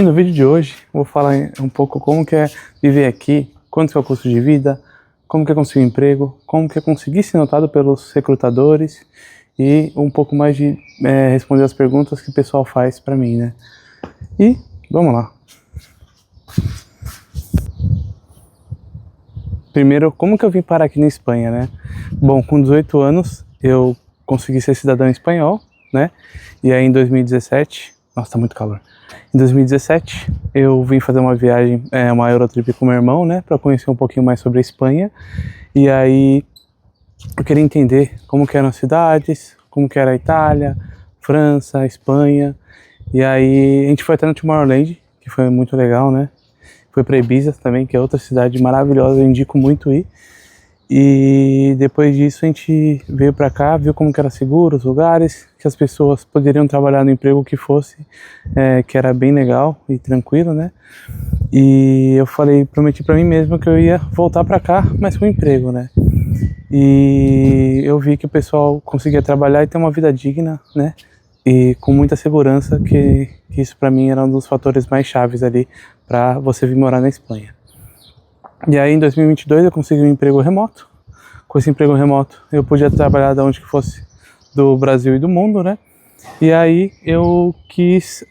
E no vídeo de hoje eu vou falar um pouco como que é viver aqui, quanto que é o custo de vida, como que é conseguir um emprego, como que é conseguir ser notado pelos recrutadores e um pouco mais de responder as perguntas que o pessoal faz pra mim, né? E vamos lá. Primeiro, como que eu vim parar aqui na Espanha, né? Bom, com 18 anos eu consegui ser cidadão espanhol, né? E aí em 2017, nossa, tá muito calor. Em 2017 eu vim fazer uma viagem, uma Eurotrip com meu irmão, né? Pra conhecer um pouquinho mais sobre a Espanha. E aí eu queria entender como que eram as cidades, como que era a Itália, França, Espanha. E aí a gente foi até no Tomorrowland, que foi muito legal, né? Foi para Ibiza também, que é outra cidade maravilhosa, eu indico muito ir. E depois disso a gente veio para cá, viu como que era seguro os lugares, que as pessoas poderiam trabalhar no emprego que fosse, que era bem legal e tranquilo, né? E eu prometi para mim mesmo que eu ia voltar para cá, mas com emprego, né? E eu vi que o pessoal conseguia trabalhar e ter uma vida digna, né? E com muita segurança, que isso para mim era um dos fatores mais chaves ali para você vir morar na Espanha. E aí em 2022 eu consegui um emprego remoto. Com esse emprego remoto eu podia trabalhar de onde que fosse do Brasil e do mundo, né? E aí eu quis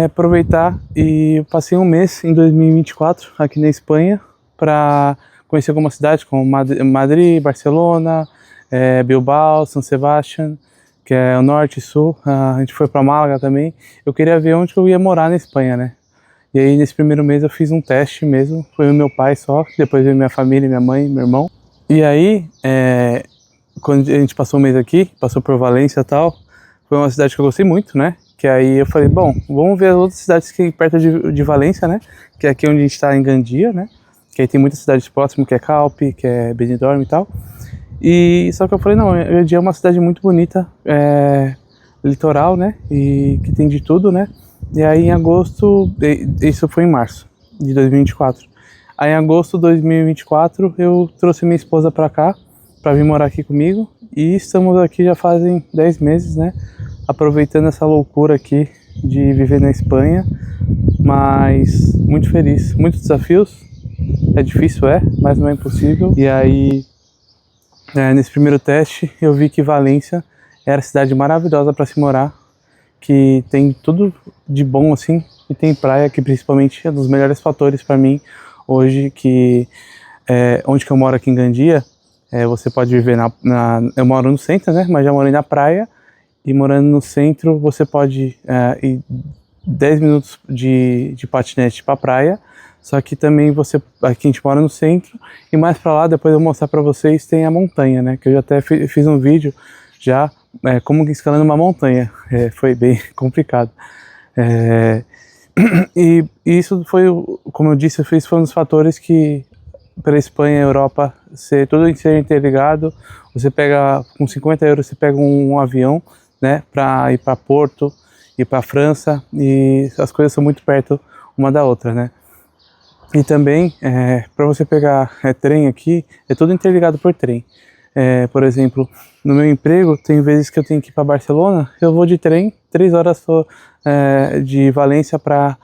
aproveitar e passei um mês em 2024 aqui na Espanha para conhecer algumas cidades como Madrid, Barcelona, Bilbao, San Sebastián, que é o norte e sul. A gente foi para Málaga também. Eu queria ver onde que eu ia morar na Espanha, né? E aí nesse primeiro mês eu fiz um teste mesmo, foi o meu pai só, depois veio minha família, minha mãe, meu irmão. E aí, quando a gente passou um mês aqui, passou por Valência e tal, foi uma cidade que eu gostei muito, né? Que aí eu falei, bom, vamos ver as outras cidades que perto de Valência, né? Que é aqui onde a gente tá, em Gandia, né? Que aí tem muitas cidades próximas, que é Calpe, que é Benidorm e tal. E só que eu falei, não, Gandia é uma cidade muito bonita, litoral, né? E que tem de tudo, né? E aí em agosto, isso foi em março de 2024. Aí em agosto de 2024 eu trouxe minha esposa pra cá, pra vir morar aqui comigo. E estamos aqui já fazem 10 meses, né? Aproveitando essa loucura aqui de viver na Espanha. Mas muito feliz, muitos desafios. É difícil, mas não é impossível. E aí, nesse primeiro teste eu vi que Valência era a cidade maravilhosa para se morar. Que tem tudo de bom assim, e tem praia, que principalmente é um dos melhores fatores para mim hoje, que onde que eu moro aqui em Gandia, você pode viver eu moro no centro, né, mas já morei na praia, e morando no centro você pode ir 10 minutos de patinete para praia, só que também aqui a gente mora no centro, e mais para lá, depois eu vou mostrar para vocês, tem a montanha, né, que eu já até fiz um vídeo já, como escalando uma montanha, foi bem complicado. E isso foi, como eu disse, foi um dos fatores que, pela Espanha e Europa, tudo ser interligado, você pega, com 50 euros, você pega um avião, né, para ir para Porto, ir para França, e as coisas são muito perto uma da outra, né. E também, para você pegar trem aqui, é tudo interligado por trem. Por exemplo, no meu emprego, tem vezes que eu tenho que ir para Barcelona, eu vou de trem, 3 horas de Valência para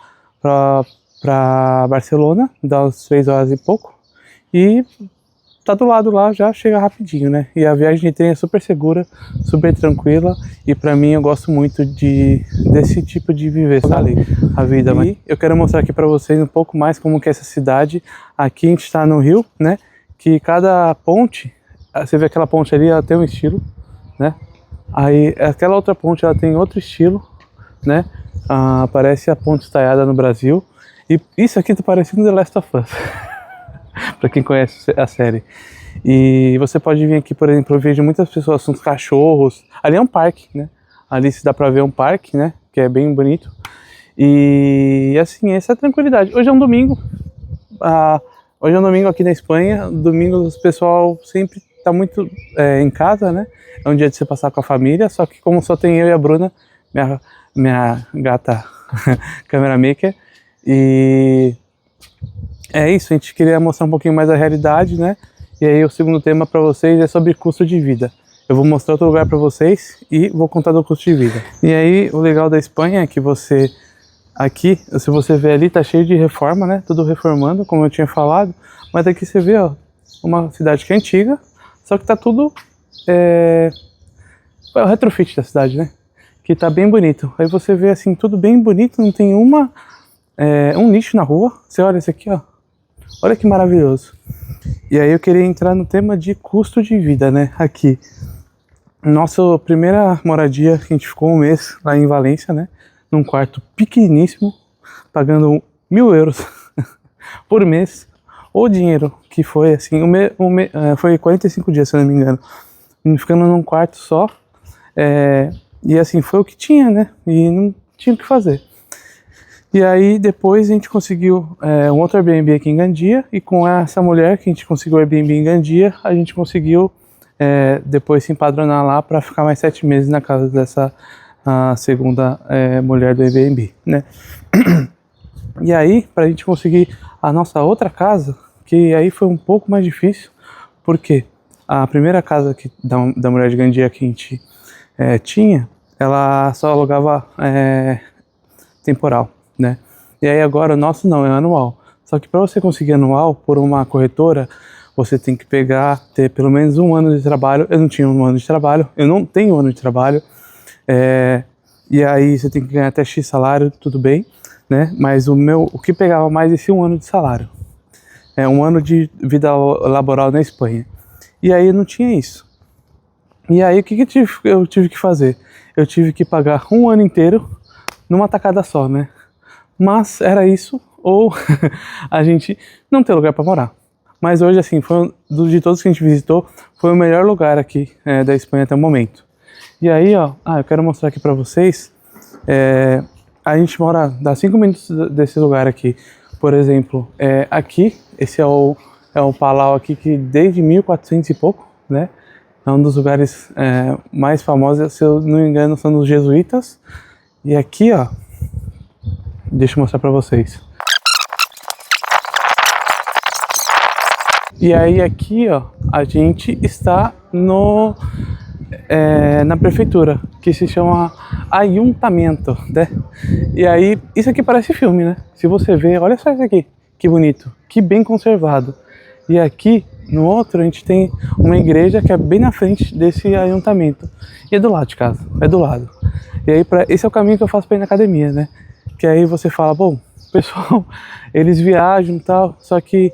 Barcelona, dá uns 3 horas e pouco, e tá do lado lá, já chega rapidinho, né? E a viagem de trem é super segura, super tranquila, e para mim eu gosto muito desse tipo de viver, sabe? A vida. E eu quero mostrar aqui para vocês um pouco mais como que é essa cidade. Aqui a gente está no Rio, né? Que cada ponte, você vê aquela ponte ali, ela tem um estilo, né? Aí aquela outra ponte, ela tem outro estilo, né? Parece a ponte estaiada no Brasil. E isso aqui tá parecendo The Last of Us, pra quem conhece a série. E você pode vir aqui, por exemplo, eu vejo muitas pessoas com os cachorros. Ali é um parque, né? Ali se dá pra ver um parque, né? Que é bem bonito. E assim, essa é a tranquilidade. Hoje é um domingo. Hoje é um domingo aqui na Espanha. Domingo o pessoal sempre tá muito em casa, né? É um dia de você passar com a família, só que como só tem eu e a Bruna, minha gata camera maker, e é isso, a gente queria mostrar um pouquinho mais a realidade, né? E aí o segundo tema para vocês é sobre custo de vida. eu vou mostrar outro lugar para vocês e vou contar do custo de vida. E aí, o legal da Espanha é que você, aqui, se você ver ali, tá cheio de reforma, né? Tudo reformando, como eu tinha falado. Mas aqui você vê, ó, uma cidade que é antiga, só que tá tudo... é o retrofit da cidade, né? Que tá bem bonito. Aí você vê assim, tudo bem bonito, não tem um lixo na rua. Você olha isso aqui, ó. Olha que maravilhoso. E aí eu queria entrar no tema de custo de vida, né? Aqui. Nossa primeira moradia, que a gente ficou um mês lá em Valência, né? Num quarto pequeníssimo, pagando 1.000 euros por mês. O dinheiro que foi assim, foi 45 dias, se eu não me engano. Ficando num quarto só. E assim, foi o que tinha, né? E não tinha o que fazer. E aí depois a gente conseguiu um outro Airbnb aqui em Gandia. E com essa mulher que a gente conseguiu o Airbnb em Gandia, a gente conseguiu depois se empadronar lá para ficar mais 7 meses na casa dessa segunda mulher do Airbnb, né? E aí, pra gente conseguir a nossa outra casa, que aí foi um pouco mais difícil, porque a primeira casa da mulher de Gandia que a gente tinha, ela só alugava temporal, né? E aí agora o nosso não, é anual. Só que para você conseguir anual por uma corretora, você tem que ter pelo menos 1 ano de trabalho. Eu não tinha 1 ano de trabalho, eu não tenho 1 ano de trabalho. E aí você tem que ganhar até X salário, tudo bem, né? Mas o que pegava mais esse 1 ano de salário. 1 ano de vida laboral na Espanha. E aí eu não tinha isso. E aí o que eu tive que fazer? Eu tive que pagar 1 ano inteiro numa tacada só, né? Mas era isso, ou a gente não ter lugar para morar. Mas hoje, assim, de todos que a gente visitou, foi o melhor lugar aqui da Espanha até o momento. E aí, ó, eu quero mostrar aqui para vocês, a gente dá 5 minutos desse lugar aqui. Por exemplo, aqui, esse é o Palau aqui, que desde 1400 e pouco, né? É um dos lugares mais famosos, se eu não me engano, são dos jesuítas. E aqui, ó, deixa eu mostrar pra vocês. E aí aqui, ó, a gente está na prefeitura, que se chama Ayuntamiento, né? E aí, isso aqui parece filme, né? Se você ver, olha só isso aqui, que bonito, que bem conservado. E aqui, no outro, a gente tem uma igreja que é bem na frente desse ayuntamento. E é do lado de casa, é do lado. E aí, esse é o caminho que eu faço para ir na academia, né? Que aí você fala, bom, pessoal, eles viajam e tal, só que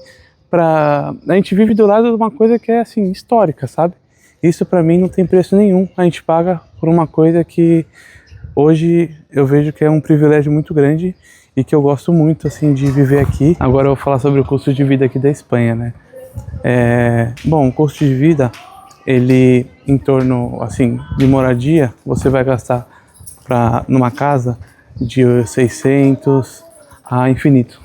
a gente vive do lado de uma coisa que é, assim, histórica, sabe? Isso para mim não tem preço nenhum. A gente paga por uma coisa que hoje eu vejo que é um privilégio muito grande e que eu gosto muito, assim, de viver aqui. Agora eu vou falar sobre o custo de vida aqui da Espanha, né? Bom, o custo de vida, ele, em torno, assim, de moradia, você vai gastar numa casa de 600 a infinito.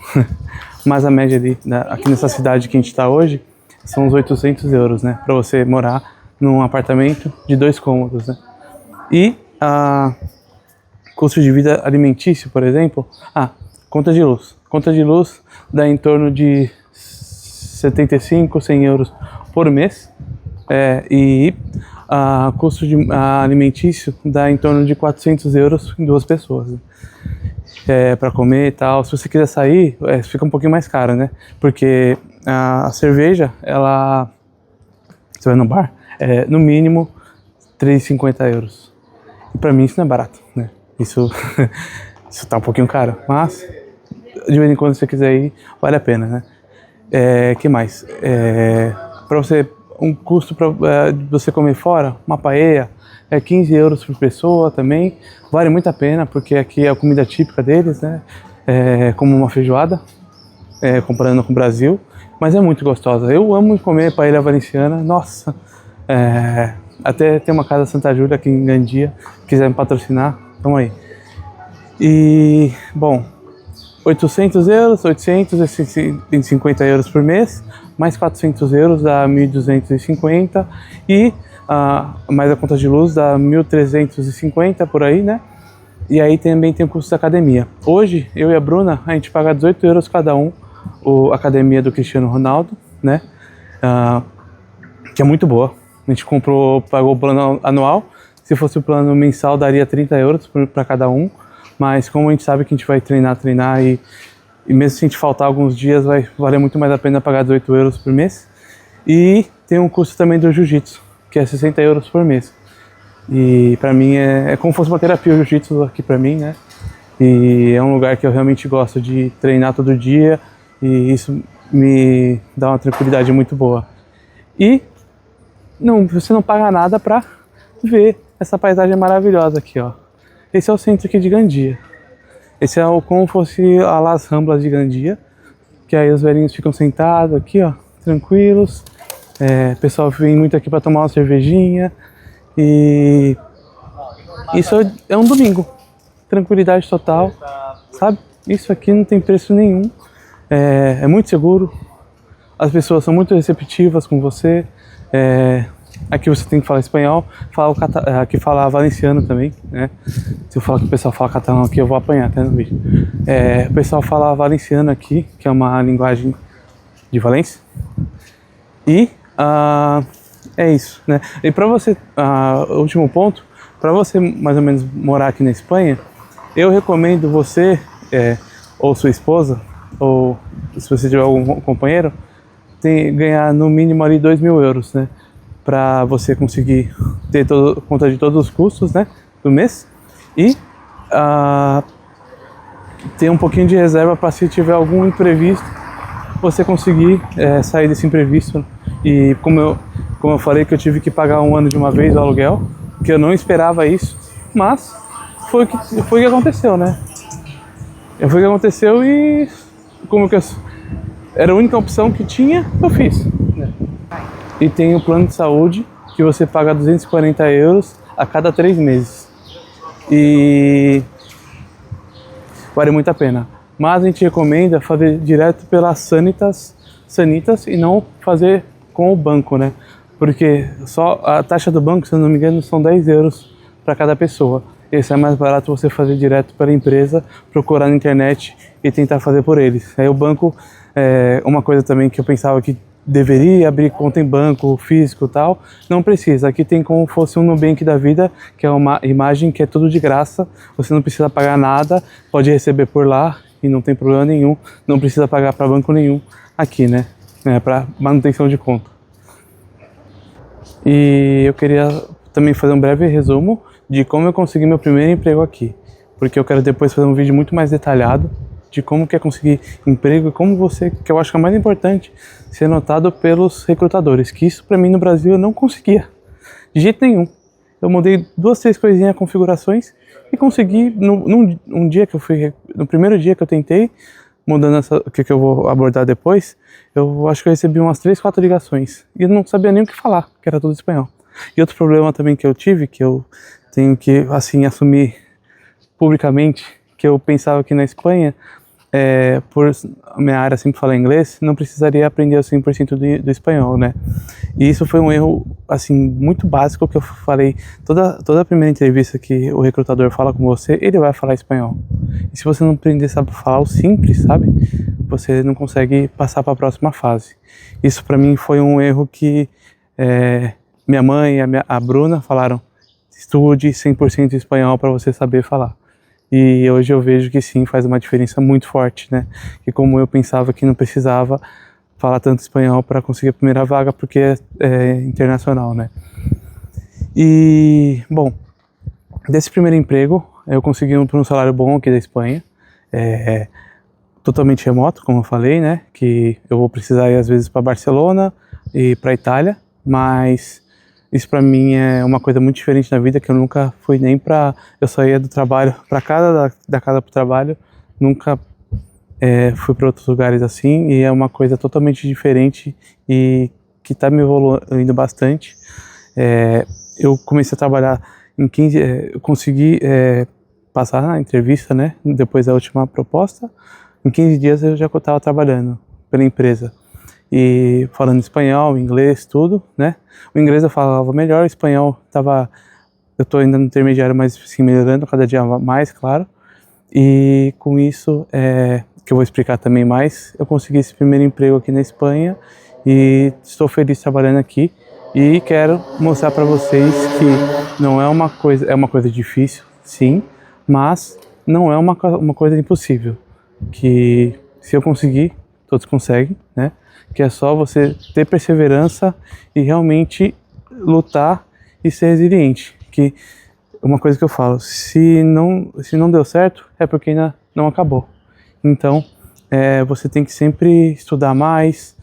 Mas a média ali, aqui nessa cidade que a gente está hoje, são uns 800 euros, né? Para você morar num apartamento de 2 cômodos, né? E custo de vida alimentício, por exemplo, conta de luz. Conta de luz dá em torno de 75, 100 euros por mês. E custo alimentício dá em torno de 400 euros em 2 pessoas, né? Para comer e tal. Se você quiser sair, fica um pouquinho mais caro, né? Porque a cerveja, você vai no bar, no mínimo 3,50 euros. E pra mim isso não é barato, né? Isso tá um pouquinho caro, mas de vez em quando, se você quiser ir, vale a pena, né? Que mais? Um custo para você comer fora, uma paella, 15 euros por pessoa também. Vale muito a pena, porque aqui é a comida típica deles, né? Como uma feijoada, comparando com o Brasil. Mas é muito gostosa. Eu amo comer paella valenciana, nossa. Até tem uma casa Santa Júlia aqui em Gandia, quiser me patrocinar, tamo aí. E, bom, 800 euros, 850 euros por mês, mais 400 euros dá 1.250 e mais a conta de luz dá 1.350 por aí, né? E aí também tem o custo da academia. Hoje, eu e a Bruna, a gente paga 18 euros cada um, a academia do Cristiano Ronaldo, né? Que é muito boa. A gente pagou o plano anual. Se fosse o plano mensal, daria 30 euros para cada um. Mas como a gente sabe que a gente vai treinar e mesmo se a gente faltar alguns dias, vai valer muito mais a pena pagar 18 euros por mês. E tem um custo também do jiu-jitsu, que é 60 euros por mês. E pra mim é como se fosse uma terapia o jiu-jitsu aqui pra mim, né? E é um lugar que eu realmente gosto de treinar todo dia e isso me dá uma tranquilidade muito boa. E você não paga nada pra ver essa paisagem maravilhosa aqui, ó. Esse é o centro aqui de Gandia. Esse é como fosse a Las Ramblas de Gandia, que aí os velhinhos ficam sentados aqui, ó, tranquilos. O pessoal vem muito aqui para tomar uma cervejinha e isso é um domingo, tranquilidade total, sabe? Isso aqui não tem preço nenhum, é muito seguro, as pessoas são muito receptivas com você. Aqui você tem que falar espanhol, aqui fala valenciano também, né? Se eu falar que o pessoal fala catalão aqui, eu vou apanhar até no vídeo. O pessoal fala valenciano aqui, que é uma linguagem de Valência. E é isso, né? E para você, o último ponto, para você mais ou menos morar aqui na Espanha, eu recomendo você, ou sua esposa, ou se você tiver algum companheiro, ganhar no mínimo ali 2.000 euros, né? Para você conseguir ter conta de todos os custos, né, do mês e ter um pouquinho de reserva para se tiver algum imprevisto você conseguir sair desse imprevisto. E como eu falei que eu tive que pagar um ano de uma vez o aluguel, que eu não esperava isso, mas foi o que aconteceu, né? Foi o que aconteceu e era a única opção que tinha, eu fiz. E tem o plano de saúde que você paga 240 euros a cada 3 meses. E vale muito a pena. Mas a gente recomenda fazer direto pela Sanitas e não fazer com o banco, né? Porque só a taxa do banco, se eu não me engano, são 10 euros para cada pessoa. Esse é mais barato você fazer direto pela empresa, procurar na internet e tentar fazer por eles. Aí o banco, uma coisa também que eu pensava que deveria abrir conta em banco físico e tal, não precisa. Aqui tem como fosse um Nubank da vida, que é uma imagem que é tudo de graça, você não precisa pagar nada, pode receber por lá e não tem problema nenhum, não precisa pagar para banco nenhum aqui, né? Para manutenção de conta. E eu queria também fazer um breve resumo de como eu consegui meu primeiro emprego aqui, porque eu quero depois fazer um vídeo muito mais detalhado de como que é conseguir emprego e como que eu acho que é mais importante, ser notado pelos recrutadores, que isso para mim no Brasil eu não conseguia, de jeito nenhum. Eu mudei 2, 3 coisinhas, configurações e consegui, num dia que eu fui, no primeiro dia que eu tentei, mudando o que eu vou abordar depois, eu acho que eu recebi umas 3, 4 ligações e eu não sabia nem o que falar, que era tudo espanhol. E outro problema também que eu tive, que eu tenho que, assim, assumir publicamente, que eu pensava que na Espanha, por minha área sempre falar inglês, não precisaria aprender o 100% do espanhol, né? E isso foi um erro, assim, muito básico que eu falei. Toda a primeira entrevista que o recrutador fala com você, ele vai falar espanhol. E se você não aprender a falar o simples, sabe? Você não consegue passar para a próxima fase. Isso para mim foi um erro que minha mãe e a Bruna falaram: estude 100% espanhol para você saber falar. E hoje eu vejo que sim, faz uma diferença muito forte, né? E como eu pensava que não precisava falar tanto espanhol para conseguir a primeira vaga, porque é internacional, né? E, bom, desse primeiro emprego, eu consegui por um salário bom aqui da Espanha, totalmente remoto, como eu falei, né? Que eu vou precisar ir às vezes para Barcelona e para Itália, mas isso para mim é uma coisa muito diferente na vida, que eu nunca fui nem eu saía do trabalho para casa, da casa para o trabalho, nunca fui para outros lugares assim, e é uma coisa totalmente diferente e que está me evoluindo bastante. Eu comecei a trabalhar em 15, eu consegui passar na entrevista, né, depois da última proposta, em 15 dias eu já estava trabalhando pela empresa. E falando espanhol, inglês, tudo, né? O inglês eu falava melhor, o espanhol eu tô ainda no intermediário, mas sim, melhorando cada dia mais, claro. E com isso, que eu vou explicar também mais, eu consegui esse primeiro emprego aqui na Espanha e estou feliz trabalhando aqui. E quero mostrar para vocês que não é uma coisa, é uma coisa difícil, sim, mas não é uma coisa impossível. Que se eu conseguir, todos conseguem, né? Que é só você ter perseverança e realmente lutar e ser resiliente. Que uma coisa que eu falo, se não deu certo, é porque ainda não acabou. Então, você tem que sempre estudar mais.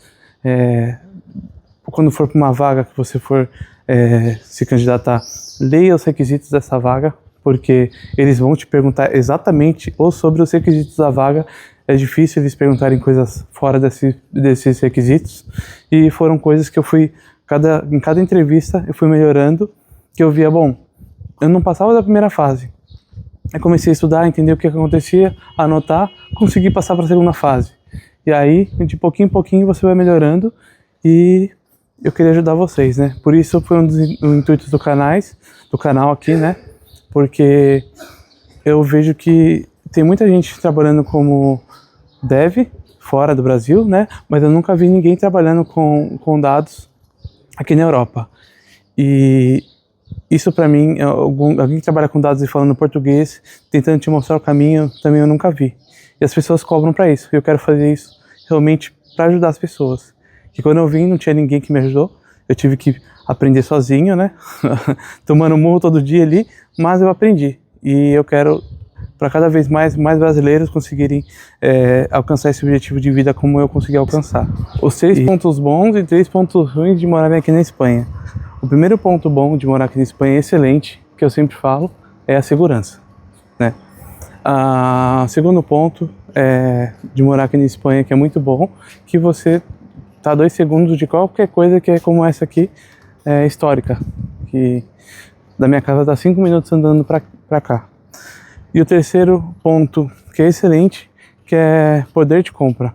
Quando for para uma vaga que você for se candidatar, leia os requisitos dessa vaga, porque eles vão te perguntar exatamente ou sobre os requisitos da vaga. É difícil eles perguntarem coisas fora desses requisitos, e foram coisas que eu fui, em cada entrevista eu fui melhorando, que eu via, bom, eu não passava da primeira fase. Aí comecei a estudar, entender o que acontecia, anotar, consegui passar para a segunda fase. E aí, de pouquinho em pouquinho, você vai melhorando, e eu queria ajudar vocês, né? Por isso foi um dos intuitos do canal aqui, né? Porque eu vejo que tem muita gente trabalhando como dev fora do Brasil, né? Mas eu nunca vi ninguém trabalhando com dados aqui na Europa. E isso para mim, alguém que trabalha com dados e falando português, tentando te mostrar o caminho, também eu nunca vi. E as pessoas cobram para isso. Eu quero fazer isso realmente para ajudar as pessoas. Que quando eu vim não tinha ninguém que me ajudou. Eu tive que aprender sozinho, né? Tomando murro todo dia ali, mas eu aprendi. E eu quero, para cada vez mais brasileiros conseguirem alcançar esse objetivo de vida como eu consegui alcançar. Os 6 pontos bons e 3 pontos ruins de morar aqui na Espanha. O primeiro ponto bom de morar aqui na Espanha é excelente, que eu sempre falo, é a segurança, né? O segundo ponto de morar aqui na Espanha, que é muito bom, que você tá a 2 segundos de qualquer coisa que é como essa aqui, histórica, que da minha casa dá 5 minutos andando pra cá. E o terceiro ponto, que é excelente, que é poder de compra.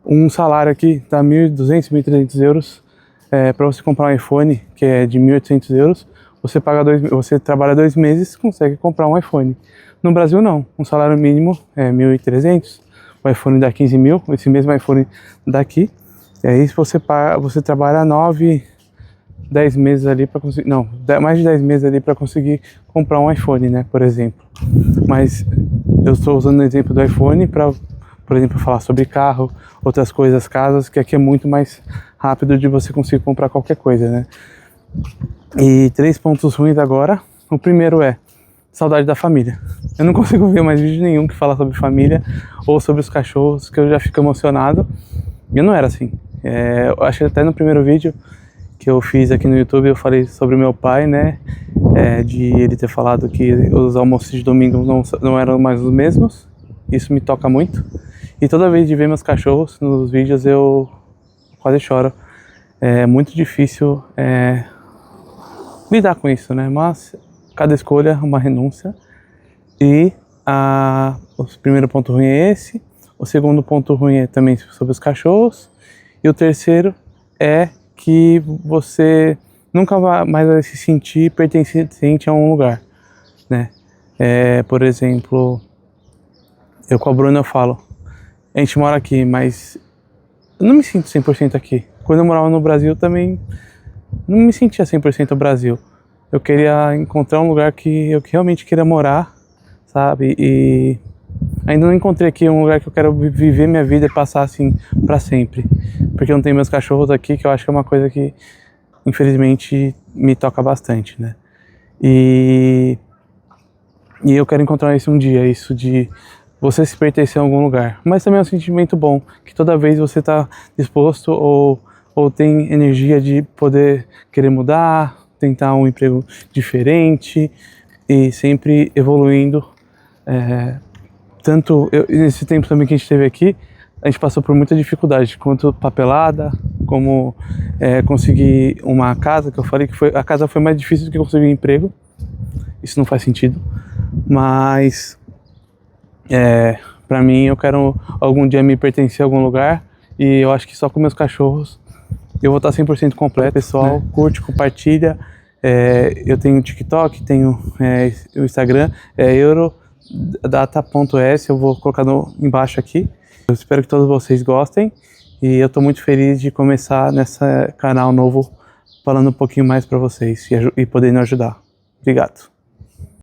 Um salário aqui dá 1.200, 1.300 euros, para você comprar um iPhone, que é de 1.800 euros, você trabalha 2 meses, consegue comprar um iPhone. No Brasil não, um salário mínimo é 1.300, o iPhone dá 15 mil, esse mesmo iPhone daqui. E aí você trabalha 9, 10 meses ali para conseguir, não, mais de 10 meses ali para conseguir comprar um iPhone, né, por exemplo. Mas eu estou usando o exemplo do iPhone para, por exemplo, falar sobre carro, outras coisas, casas, que aqui é muito mais rápido de você conseguir comprar qualquer coisa, né. E 3 pontos ruins agora. O primeiro é saudade da família. Eu não consigo ver mais vídeo nenhum que fala sobre família ou sobre os cachorros, que eu já fico emocionado. Eu não era assim. Eu acho que até no primeiro vídeo que eu fiz aqui no YouTube eu falei sobre o meu pai, né? De ele ter falado que os almoços de domingo não eram mais os mesmos. Isso me toca muito. E toda vez de ver meus cachorros nos vídeos eu quase choro. É muito difícil lidar com isso, né? Mas cada escolha é uma renúncia. E o primeiro ponto ruim é esse. O segundo ponto ruim é também sobre os cachorros. E o terceiro é que você nunca mais vai se sentir pertencente a um lugar, né? Por exemplo, eu com a Bruna eu falo, a gente mora aqui, mas eu não me sinto 100% aqui. Quando eu morava no Brasil também não me sentia 100% no Brasil. Eu queria encontrar um lugar que eu realmente queria morar, sabe? E ainda não encontrei aqui um lugar que eu quero viver minha vida e passar assim pra sempre. Porque eu não tenho meus cachorros aqui, que eu acho que é uma coisa que infelizmente me toca bastante, né? E eu quero encontrar isso um dia, isso de você se pertencer a algum lugar. Mas também é um sentimento bom, que toda vez você tá disposto ou tem energia de poder querer mudar, tentar um emprego diferente e sempre evoluindo. Nesse tempo também que a gente esteve aqui, a gente passou por muita dificuldade, quanto papelada, como conseguir uma casa, que eu falei que a casa foi mais difícil do que conseguir um emprego. Isso não faz sentido, mas pra mim eu quero algum dia me pertencer a algum lugar, e eu acho que só com meus cachorros eu vou estar 100% completo. Pessoal, curte, compartilha. Eu tenho o TikTok, tenho o Instagram, eurodata.s, eu vou colocar embaixo aqui. Eu espero que todos vocês gostem, e eu estou muito feliz de começar nesse canal novo falando um pouquinho mais para vocês e podendo ajudar. Obrigado.